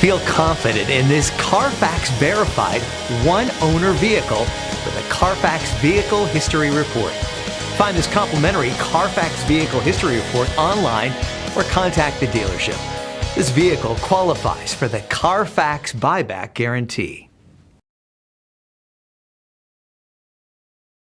Feel confident in this Carfax verified one-owner vehicle with a Carfax Vehicle History Report. Find this complimentary Carfax Vehicle History Report online or contact the dealership. This vehicle qualifies for the Carfax Buyback Guarantee.